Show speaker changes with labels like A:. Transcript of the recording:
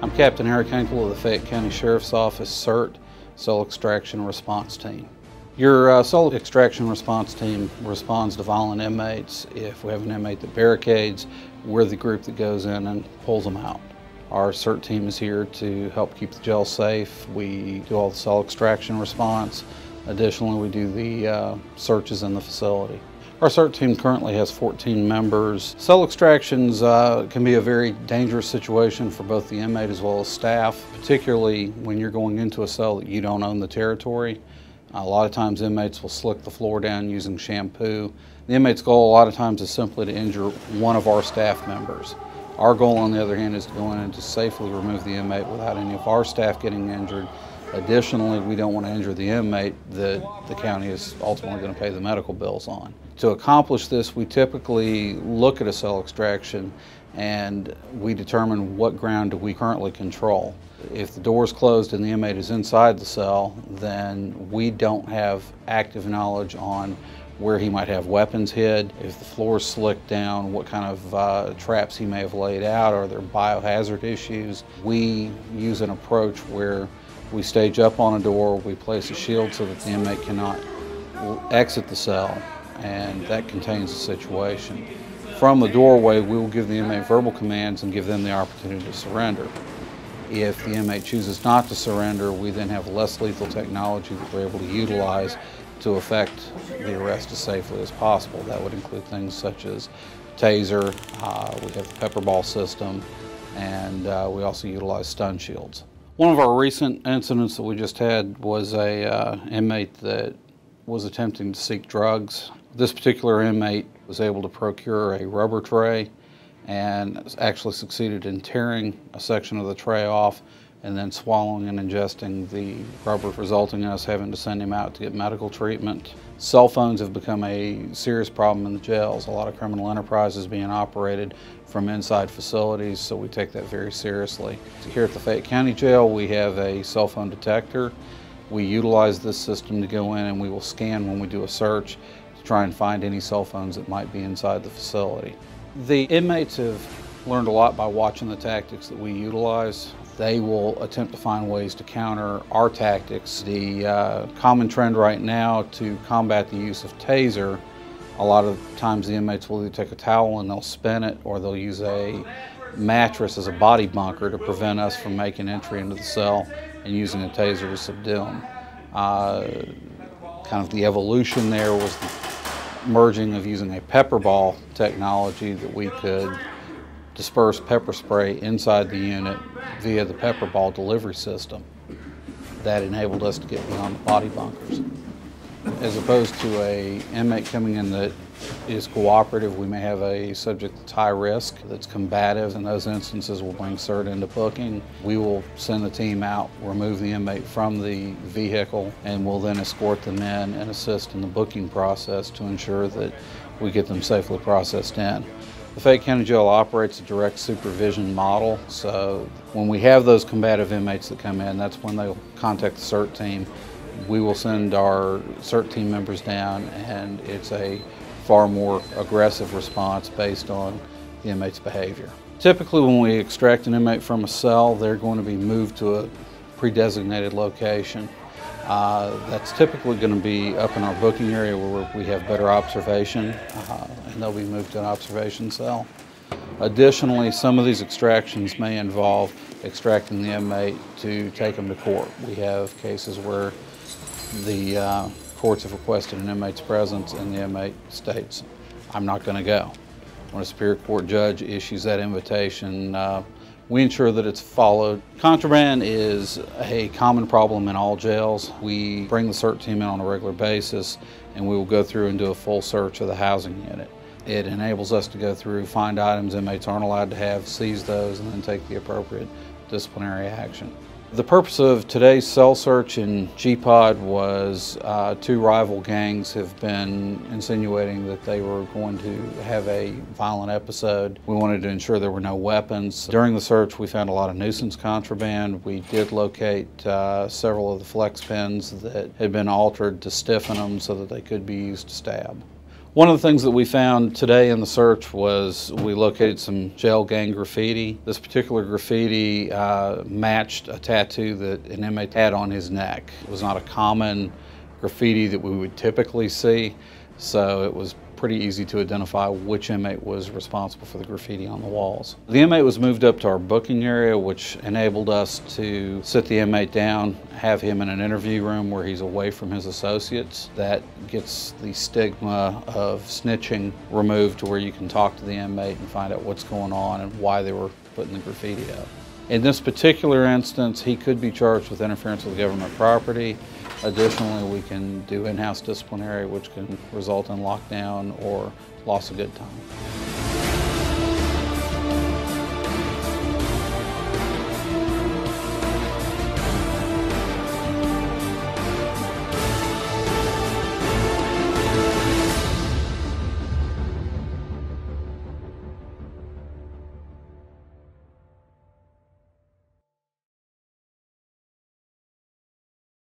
A: I'm Captain Henkel of the Fayette County Sheriff's Office CERT, Cell Extraction Response Team. Your cell extraction response team responds to violent inmates. If we have an inmate that barricades, we're the group that goes in and pulls them out. Our CERT team is here to help keep the jail safe. We do all the cell extraction response. Additionally, we do the searches in the facility. Our CERT team currently has 14 members. Cell extractions can be a very dangerous situation for both the inmate as well as staff, particularly when you're going into a cell that you don't own the territory. A lot of times inmates will slick the floor down using shampoo. The inmate's goal a lot of times is simply to injure one of our staff members. Our goal, on the other hand, is to go in and to safely remove the inmate without any of our staff getting injured. Additionally, we don't want to injure the inmate that the county is ultimately going to pay the medical bills on. To accomplish this, we typically look at a cell extraction and we determine what ground do we currently control. If the door is closed and the inmate is inside the cell, then we don't have active knowledge on where he might have weapons hid, if the floor is slicked down, what kind of traps he may have laid out, are there biohazard issues. We use an approach where we stage up on a door, we place a shield so that the inmate cannot exit the cell, and that contains the situation. From the doorway, we will give the inmate verbal commands and give them the opportunity to surrender. If the inmate chooses not to surrender, we then have less lethal technology that we're able to utilize to effect the arrest as safely as possible. That would include things such as taser, we have the pepper ball system, and we also utilize stun shields. One of our recent incidents that we just had was a inmate that was attempting to seek drugs. This particular inmate was able to procure a rubber tray and actually succeeded in tearing a section of the tray off and then swallowing and ingesting the rubber, resulting in us having to send him out to get medical treatment. Cell phones have become a serious problem in the jails. A lot of criminal enterprises being operated from inside facilities, so we take that very seriously. Here at the Fayette County Jail, we have a cell phone detector. We utilize this system to go in and we will scan when we do a search to try and find any cell phones that might be inside the facility. The inmates have learned a lot by watching the tactics that we utilize. They will attempt to find ways to counter our tactics. The common trend right now to combat the use of taser, a lot of times the inmates will either take a towel and they'll spin it, or they'll use a mattress as a body bunker to prevent us from making entry into the cell and using a taser to subdue them. Kind of the evolution there was the merging of using a pepper ball technology that we could disperse pepper spray inside the unit via the pepper ball delivery system. That enabled us to get beyond the body bunkers. As opposed to an inmate coming in that is cooperative, we may have a subject that's high risk, that's combative. In those instances, we'll bring CERT into booking. We will send the team out, remove the inmate from the vehicle, and we'll then escort them in and assist in the booking process to ensure that we get them safely processed in. The Fayette County Jail operates a direct supervision model, so when we have those combative inmates that come in, that's when they'll contact the CERT team. We will send our CERT team members down, and it's a far more aggressive response based on the inmate's behavior. Typically when we extract an inmate from a cell, they're going to be moved to a pre-designated location. That's typically going to be up in our booking area where we have better observation, and they'll be moved to an observation cell. Additionally, some of these extractions may involve extracting the inmate to take them to court. We have cases where the courts have requested an inmate's presence and the inmate states, "I'm not going to go." When a Superior Court judge issues that invitation, we ensure that it's followed. Contraband is a common problem in all jails. We bring the CERT team in on a regular basis, and we will go through and do a full search of the housing unit. It enables us to go through, find items inmates aren't allowed to have, seize those, and then take the appropriate disciplinary action. The purpose of today's cell search in GPOD was two rival gangs have been insinuating that they were going to have a violent episode. We wanted to ensure there were no weapons. During the search, we found a lot of nuisance contraband. We did locate several of the flex pens that had been altered to stiffen them so that they could be used to stab. One of the things that we found today in the search was we located some jail gang graffiti. This particular graffiti matched a tattoo that an inmate had on his neck. It was not a common graffiti that we would typically see, so it was pretty easy to identify which inmate was responsible for the graffiti on the walls. The inmate was moved up to our booking area, which enabled us to sit the inmate down, have him in an interview room where he's away from his associates. That gets the stigma of snitching removed to where you can talk to the inmate and find out what's going on and why they were putting the graffiti up. In this particular instance, he could be charged with interference with government property. Additionally, we can do in-house disciplinary, which can result in lockdown or loss of good time.